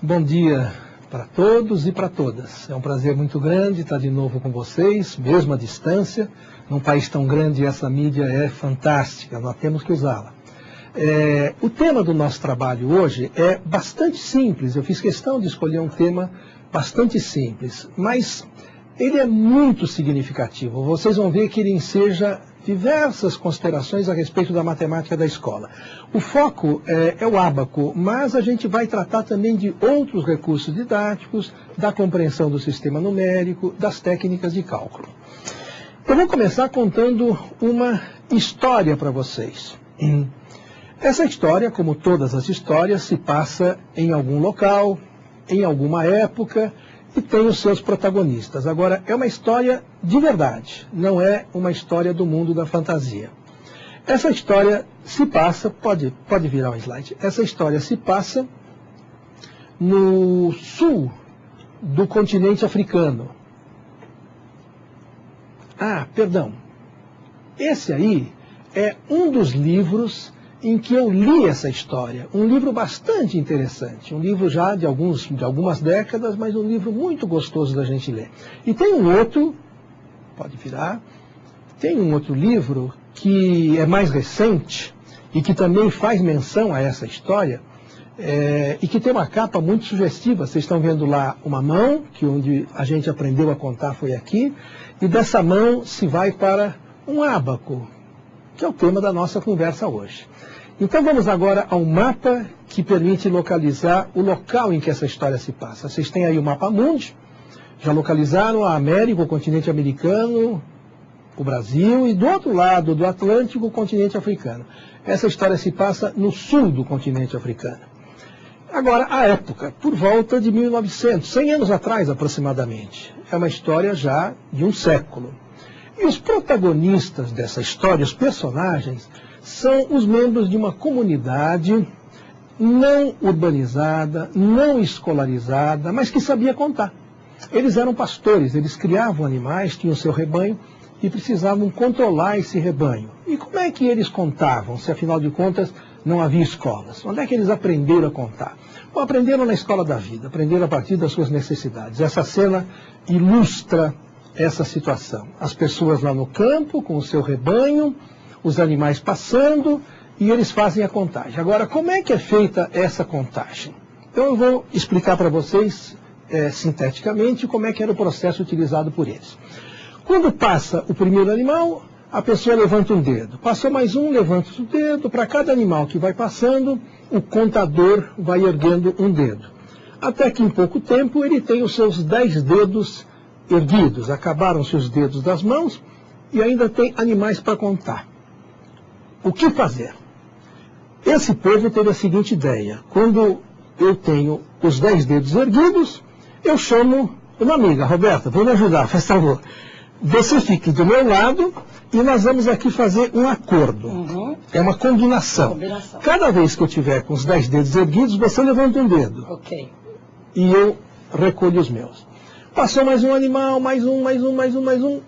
Bom dia para todos e para todas. É um prazer muito grande estar de novo com vocês, mesmo à distância. Num país tão grande, essa mídia é fantástica, nós temos que usá-la. O tema do nosso trabalho hoje é bastante simples. Eu fiz questão de escolher um tema bastante simples, mas ele é muito significativo. Vocês vão ver que ele enseja diversas considerações a respeito da matemática da escola. O foco é o ábaco, mas a gente vai tratar também de outros recursos didáticos, da compreensão do sistema numérico, das técnicas de cálculo. Eu vou começar contando uma história para vocês. Essa história, como todas as histórias, se passa em algum local, em alguma época, e tem os seus protagonistas. Agora, é uma história de verdade, não é uma história do mundo da fantasia. Essa história se passa, pode virar um slide, essa história se passa no sul do continente africano. Perdão, esse aí é um dos livros em que eu li essa história, um livro bastante interessante, um livro já de algumas décadas, mas um livro muito gostoso da gente ler. E tem um outro, pode virar, tem um outro livro que é mais recente e que também faz menção a essa história, e que tem uma capa muito sugestiva. Vocês estão vendo lá uma mão, que onde a gente aprendeu a contar foi aqui, e dessa mão se vai para um ábaco, que é o tema da nossa conversa hoje. Então vamos agora ao mapa que permite localizar o local em que essa história se passa. Vocês têm aí o mapa mundi, já localizaram a América, o continente americano, o Brasil, e do outro lado do Atlântico, o continente africano. Essa história se passa no sul do continente africano. Agora, a época, por volta de 1900, 100 anos atrás aproximadamente. É uma história já de um século. E os protagonistas dessa história, os personagens, são os membros de uma comunidade não urbanizada, não escolarizada, mas que sabia contar. Eles eram pastores, eles criavam animais, tinham seu rebanho e precisavam controlar esse rebanho. E como é que eles contavam, se afinal de contas não havia escolas? Onde é que eles aprenderam a contar? Bom, aprenderam na escola da vida, aprenderam a partir das suas necessidades. Essa cena ilustra essa situação. As pessoas lá no campo, com o seu rebanho, os animais passando, e eles fazem a contagem. Agora, como é que é feita essa contagem? Então eu vou explicar para vocês, sinteticamente, como é que era o processo utilizado por eles. Quando passa o primeiro animal, a pessoa levanta um dedo. Passou mais um, levanta o dedo. Para cada animal que vai passando, o contador vai erguendo um dedo. Até que em pouco tempo ele tem os seus 10 dedos erguidos. Acabaram-se os dedos das mãos e ainda tem animais para contar. O que fazer? Esse povo teve a seguinte ideia. Quando eu tenho os 10 dedos erguidos, eu chamo uma amiga, Roberta, vem me ajudar, faz favor. Você fique do meu lado e nós vamos aqui fazer um acordo. É uma combinação. Cada vez que eu tiver com os 10 dedos erguidos, você levanta um dedo. Ok. E eu recolho os meus. Passou mais um animal, mais um.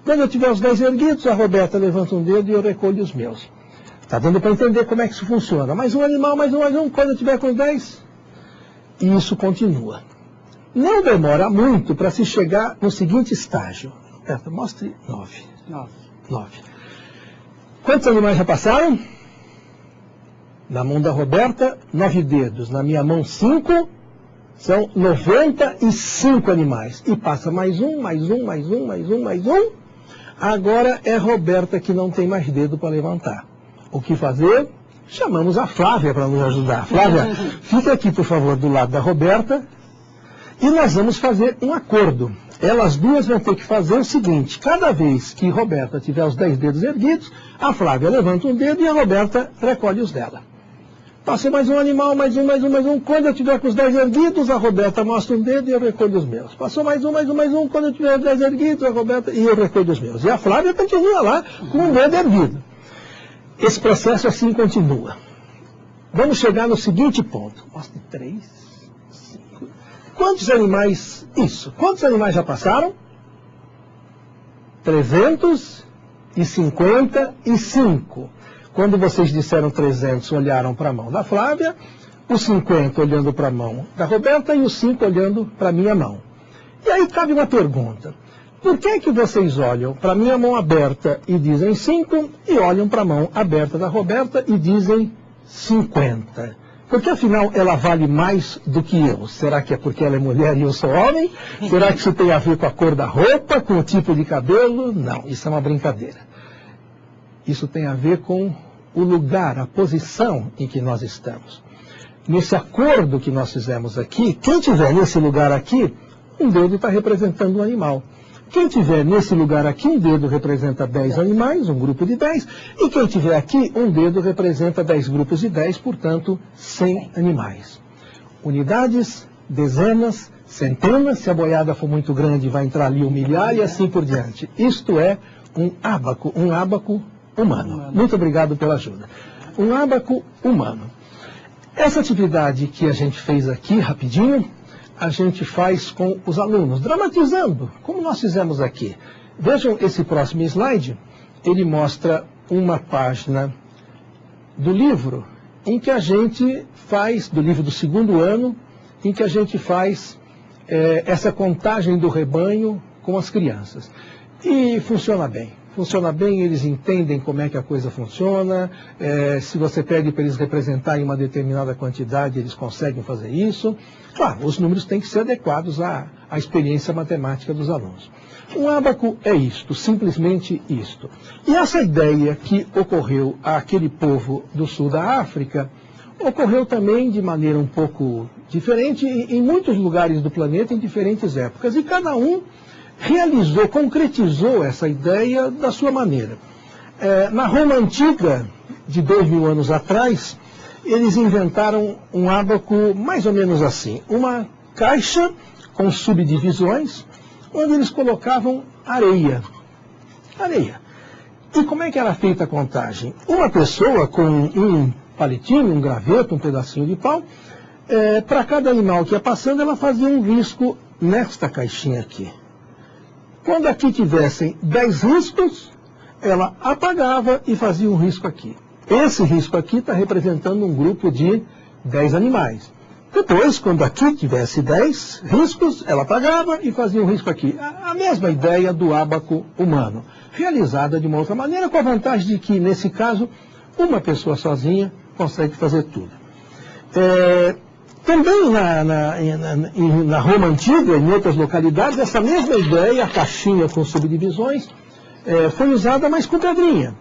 Quando eu tiver os 10 erguidos, a Roberta levanta um dedo e eu recolho os meus. Está dando para entender como é que isso funciona. Mais um animal, mais um. Quando eu tiver com os 10, e isso continua. Não demora muito para se chegar no seguinte estágio. Roberta, mostre 9. 9. Quantos animais já passaram? Na mão da Roberta, 9 dedos. Na minha mão, 5. São 95 animais. E passa mais um. Agora é Roberta que não tem mais dedo para levantar. O que fazer? Chamamos a Flávia para nos ajudar. Flávia, fica aqui, por favor, do lado da Roberta. E nós vamos fazer um acordo. Elas duas vão ter que fazer o seguinte. Cada vez que Roberta tiver os 10 dedos erguidos, a Flávia levanta um dedo e a Roberta recolhe os dela. Passou mais um animal, mais um. Quando eu tiver com os 10 erguidos, a Roberta mostra um dedo e eu recolho os meus. Passou mais um. Quando eu tiver os 10 erguidos, a Roberta e eu recolho os meus. E a Flávia continua lá com um dedo erguido. Esse processo assim continua. Vamos chegar no seguinte ponto. Mostre 3, 5. Quantos animais? Isso. Quantos animais já passaram? 355. Quando vocês disseram 300, olharam para a mão da Flávia, os 50 olhando para a mão da Roberta e os 5 olhando para a minha mão. E aí cabe uma pergunta. Por que vocês olham para a minha mão aberta e dizem 5 e olham para a mão aberta da Roberta e dizem 50? Porque afinal ela vale mais do que eu. Será que é porque ela é mulher e eu sou homem? Será que isso tem a ver com a cor da roupa, com o tipo de cabelo? Não, isso é uma brincadeira. Isso tem a ver com o lugar, a posição em que nós estamos. Nesse acordo que nós fizemos aqui, quem estiver nesse lugar aqui, um dedo está representando um animal. Quem estiver nesse lugar aqui, um dedo representa 10 animais, um grupo de 10, e quem estiver aqui, um dedo representa 10 grupos de 10, portanto, 100 animais. Unidades, dezenas, centenas, se a boiada for muito grande, vai entrar ali um milhar e assim por diante. Isto é um ábaco humano. Muito obrigado pela ajuda. Um ábaco humano. Essa atividade que a gente fez aqui, rapidinho, a gente faz com os alunos, dramatizando, como nós fizemos aqui. Vejam esse próximo slide, ele mostra uma página do livro em que a gente faz, do livro do 2º ano, em que a gente faz essa contagem do rebanho com as crianças. E funciona bem. Funciona bem, eles entendem como é que a coisa funciona. Se você pede para eles representarem uma determinada quantidade, eles conseguem fazer isso. Claro, os números têm que ser adequados à experiência matemática dos alunos. Um ábaco é isto, simplesmente isto. E essa ideia que ocorreu àquele povo do sul da África, ocorreu também de maneira um pouco diferente em muitos lugares do planeta, em diferentes épocas. E cada um realizou, concretizou essa ideia da sua maneira. Na Roma Antiga, de 2000 anos atrás, eles inventaram um ábaco mais ou menos assim. Uma caixa com subdivisões, onde eles colocavam areia. E como é que era feita a contagem? Uma pessoa com um palitinho, um graveto, um pedacinho de pau, para cada animal que ia passando, ela fazia um risco nesta caixinha aqui. Quando aqui tivessem 10 riscos, ela apagava e fazia um risco aqui. Esse risco aqui está representando um grupo de 10 animais. Depois, quando aqui tivesse 10 riscos, ela apagava e fazia um risco aqui. A mesma ideia do ábaco humano, realizada de uma outra maneira, com a vantagem de que, nesse caso, uma pessoa sozinha consegue fazer tudo. Também na Roma Antiga, em outras localidades, essa mesma ideia, a caixinha com subdivisões, foi usada, mas com pedrinha.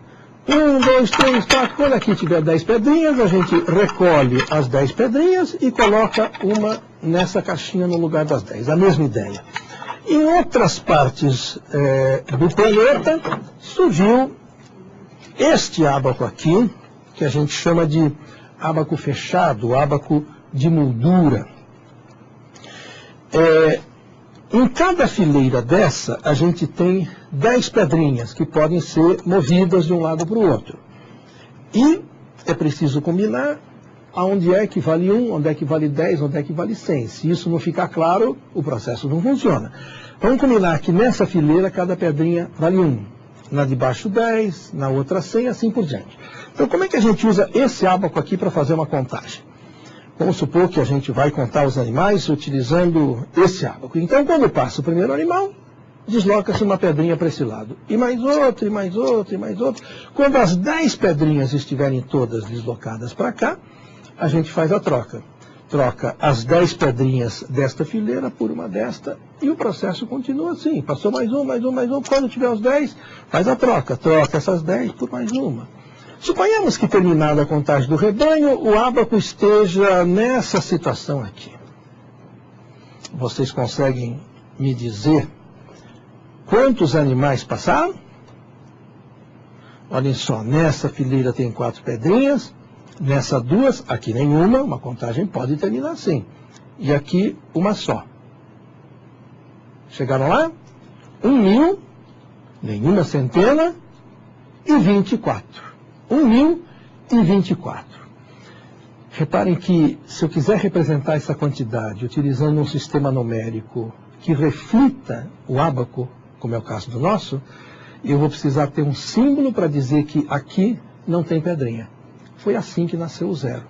1, 2, 3, 4, quando aqui tiver 10 pedrinhas, a gente recolhe as 10 pedrinhas e coloca uma nessa caixinha no lugar das 10. A mesma ideia. Em outras partes do planeta, surgiu este ábaco aqui, que a gente chama de ábaco fechado, ábaco de moldura. Em cada fileira dessa, a gente tem 10 pedrinhas que podem ser movidas de um lado para o outro. E é preciso combinar aonde é que vale 1, onde é que vale 10, onde é que vale 100. Se isso não ficar claro, o processo não funciona. Vamos combinar que nessa fileira cada pedrinha vale 1. Na de baixo 10, na outra 100, assim por diante. Então como é que a gente usa esse ábaco aqui para fazer uma contagem? Vamos supor que a gente vai contar os animais utilizando esse ábaco. Então, quando passa o primeiro animal, desloca-se uma pedrinha para esse lado. E mais outra, e mais outra, e mais outra. Quando as 10 pedrinhas estiverem todas deslocadas para cá, a gente faz a troca. Troca as 10 pedrinhas desta fileira por uma desta, e o processo continua assim. Passou mais um, mais um, mais um. Quando tiver os 10, faz a troca. Troca essas 10 por mais uma. Suponhamos que, terminada a contagem do rebanho, o ábaco esteja nessa situação aqui. Vocês conseguem me dizer quantos animais passaram? Olhem só, nessa fileira tem 4 pedrinhas, nessa 2, aqui nenhuma, uma contagem pode terminar assim. E aqui uma só. Chegaram lá? 1.000, nenhuma centena, e 24. 1.024. Reparem que, se eu quiser representar essa quantidade utilizando um sistema numérico que reflita o ábaco, como é o caso do nosso, eu vou precisar ter um símbolo para dizer que aqui não tem pedrinha. Foi assim que nasceu o 0.